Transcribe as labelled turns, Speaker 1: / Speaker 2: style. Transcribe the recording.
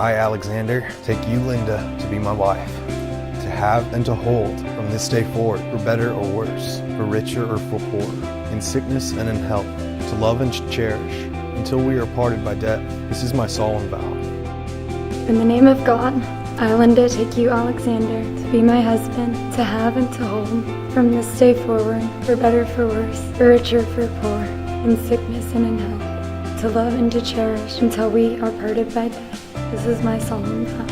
Speaker 1: I, Alexander, take you, Lynda, to be my wife, to have and to hold from this day forward, for better or worse, for richer or for poorer, in sickness and in health, to love and cherish until we are parted by death. This is my solemn vow.
Speaker 2: In the name of God, I, Lynda, take you, Alexander, to be my husband, to have and to hold from this day forward, for better, for worse, for richer, for poor, in sickness and in health, to love and to cherish until we are parted by death. This is my solemn vow.